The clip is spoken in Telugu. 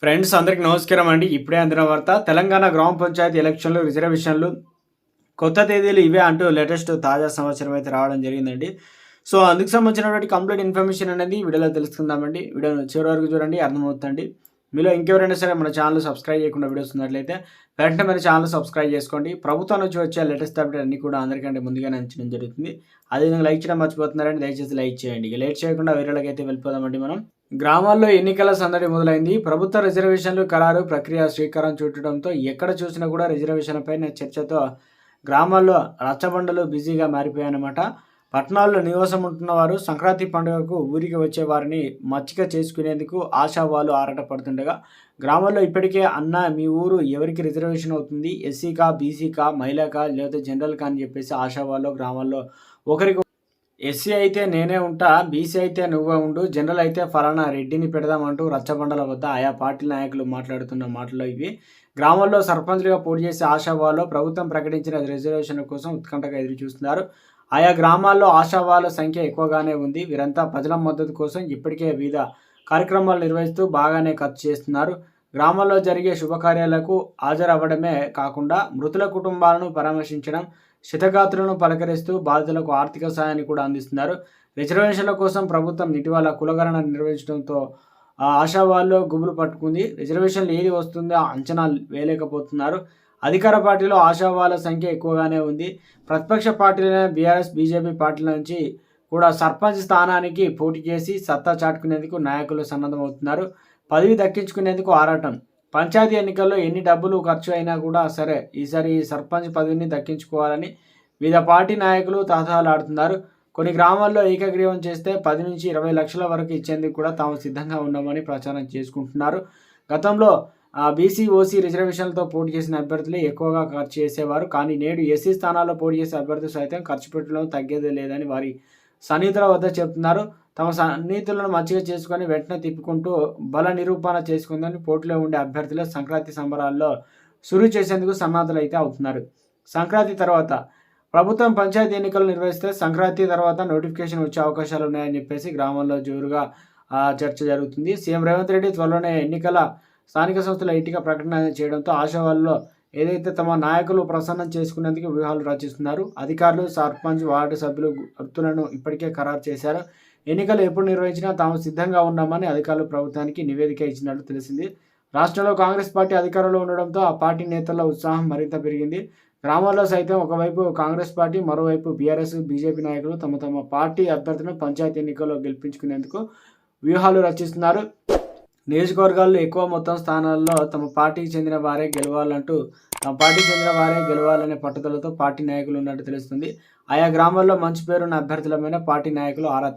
ఫ్రెండ్స్ అందరికి నమస్కారం అండి. ఇప్పుడే అందిన వార్త. తెలంగాణ గ్రామ పంచాయతీ ఎలక్షన్లు, రిజర్వేషన్లు కొత్త తేదీలు ఇవే అంటూ లేటెస్ట్ తాజా సమాచారం అయితే రావడం జరిగిందండి. సో, అందుకు సంబంధించినటువంటి కంప్లీట్ ఇన్ఫర్మేషన్ అనేది వీడియోలో తెలుసుకుందామండి. వీడియోను చివరి వరకు చూడండి, అర్థమవుతుందండి. మీలో ఇంకెవరైనా సరే మన ఛానల్ సబ్స్క్రైబ్ చేయకుండా వీడియోస్ ఉన్నట్లయితే వెంటనే మన ఛానల్ సబ్స్క్రైబ్ చేసుకోండి. ప్రభుత్వం నుంచి వచ్చే లేటెస్ట్ అప్డేట్ అన్ని కూడా అందరికంటే ముందుగానే అంచడం జరుగుతుంది. అదేవిధంగా లైక్ చేయడం మర్చిపోతున్నారండి, దయచేసి లైక్ చేయండి. ఇక లేట్ చేయకుండా వీడియోలోకి అయితే వెళ్ళిపోదామండి మనం. గ్రామాల్లో ఎన్నికల సందడి మొదలైంది. ప్రభుత్వ రిజర్వేషన్లు ఖరారు ప్రక్రియ శ్రీకారం చుట్టడంతో ఎక్కడ చూసినా కూడా రిజర్వేషన్లపైన చర్చతో గ్రామాల్లో రచ్చబండలు బిజీగా మారిపోయాయన్నమాట. పట్టణాల్లో నివాసం ఉంటున్న వారు సంక్రాంతి పండుగకు ఊరికి వచ్చే వారిని మచ్చిక చేసుకునేందుకు ఆశావాలు ఆరాటపడుతుండగా, గ్రామాల్లో ఇప్పటికే అన్న మీ ఊరు ఎవరికి రిజర్వేషన్ అవుతుంది, ఎస్సీకా, బీసీకా, మహిళకా లేదా జనరల్కా అని చెప్పేసి ఆశావాళ్ళు గ్రామాల్లో ఒకరికి ఎస్సీ అయితే నేనే ఉంటా, బీసీ అయితే నువ్వే ఉండు, జనరల్ అయితే ఫలానా రెడ్డిని పెడదామంటూ రచ్చబండల వద్ద ఆయా పార్టీ నాయకులు మాట్లాడుతున్న మాటలు ఇవి. గ్రామాల్లో సర్పంచ్లుగా పోటీ చేసే ఆశావాళ్ళు ప్రభుత్వం ప్రకటించిన రిజర్వేషన్ల కోసం ఉత్కంఠగా ఎదురుచూస్తున్నారు. ఆయా గ్రామాల్లో ఆశావాళ్ళ సంఖ్య ఎక్కువగానే ఉంది. వీరంతా ప్రజల మద్దతు కోసం ఇప్పటికే వివిధ కార్యక్రమాలు నిర్వహిస్తూ బాగానే ఖర్చు చేస్తున్నారు. గ్రామాల్లో జరిగే శుభకార్యాలకు హాజరవ్వడమే కాకుండా మృతుల కుటుంబాలను పరామర్శించడం, క్షతగాత్రులను పలకరిస్తూ బాధితులకు ఆర్థిక సాయాన్ని కూడా అందిస్తున్నారు. రిజర్వేషన్ల కోసం ప్రభుత్వం ఇటీవల కులగణన నిర్వహించడంతో ఆశావాళ్ళు గుబులు పట్టుకుంది. రిజర్వేషన్లు ఏది వస్తుందో అంచనా వేయలేకపోతున్నారు. అధికార పార్టీలో ఆశావాళ్ళ సంఖ్య ఎక్కువగానే ఉంది. ప్రతిపక్ష పార్టీలైన బీఆర్ఎస్, బీజేపీ పార్టీల నుంచి కూడా సర్పంచ్ స్థానానికి పోటీ చేసి సత్తా చాటుకునేందుకు నాయకులు సన్నద్ధమవుతున్నారు. పదవి దక్కించుకునేందుకు ఆరాటం. పంచాయతీ ఎన్నికల్లో ఎన్ని డబ్బులు ఖర్చు అయినా కూడా సరే ఈసారి ఈ సర్పంచ్ పదవిని దక్కించుకోవాలని వివిధ పార్టీ నాయకులు తహతహలాడుతున్నారు. కొన్ని గ్రామాల్లో ఏకగ్రీవం చేస్తే 10 నుంచి 20 లక్షల వరకు ఇచ్చేందుకు కూడా తాము సిద్ధంగా ఉన్నామని ప్రచారం చేసుకుంటున్నారు. గతంలో బీసీ, ఓసీ రిజర్వేషన్లతో పోటీ చేసిన అభ్యర్థులే ఎక్కువగా ఖర్చు చేసేవారు. కానీ నేడు ఎస్సీ స్థానాల్లో పోటీ చేసే అభ్యర్థులు సైతం ఖర్చు పెట్టడం తగ్గేదే లేదని వారి సన్నిహితుల వద్ద చెబుతున్నారు. తమ సన్నిహితులను మచ్చిక చేసుకొని వెంటనే తిప్పుకుంటూ బల నిరూపణ చేసుకుందని పోటీలో ఉండే అభ్యర్థులు సంక్రాంతి సంబరాల్లో సురు చేసేందుకు సన్నద్ధులైతే అవుతున్నారు. సంక్రాంతి తర్వాత ప్రభుత్వం పంచాయతీ ఎన్నికలు నిర్వహిస్తే సంక్రాంతి తర్వాత నోటిఫికేషన్ వచ్చే అవకాశాలు ఉన్నాయని చెప్పేసి గ్రామాల్లో జోరుగా చర్చ జరుగుతుంది. సీఎం రేవంత్ రెడ్డి త్వరలోనే ఎన్నికల స్థానిక సంస్థల ఇంటిగా ప్రకటన చేయడంతో ఆశావాళ్ళలో ఏదైతే తమ నాయకులు ప్రసన్నం చేసుకునేందుకు వ్యూహాలు రచిస్తున్నారు. అధికారులు, సర్పంచ్, వార్డు సభ్యులు గుర్తులను ఇప్పటికే ఖరారు చేశారు. ఎన్నికలు ఎప్పుడు నిర్వహించినా తాము సిద్ధంగా ఉన్నామని అధికారులు ప్రభుత్వానికి నివేదిక ఇచ్చినట్లు తెలిసింది. రాష్ట్రంలో కాంగ్రెస్ పార్టీ అధికారంలో ఉండడంతో ఆ పార్టీ నేతల ఉత్సాహం మరింత పెరిగింది. గ్రామాల్లో సైతం ఒకవైపు కాంగ్రెస్ పార్టీ, మరోవైపు బీఆర్ఎస్, బీజేపీ నాయకులు తమ తమ పార్టీ అభ్యర్థులను పంచాయతీ ఎన్నికల్లో గెలిపించుకునేందుకు వ్యూహాలు రచిస్తున్నారు. నియోజకవర్గాల్లో ఎక్కువ మొత్తం స్థానాల్లో తమ పార్టీకి చెందిన వారే గెలవాలనే పట్టుదలతో పార్టీ నాయకులు ఉన్నట్టు తెలుస్తుంది. ఆయా గ్రామాల్లో మంచి పేరున్న అభ్యర్థులమైన పార్టీ నాయకులు ఆరా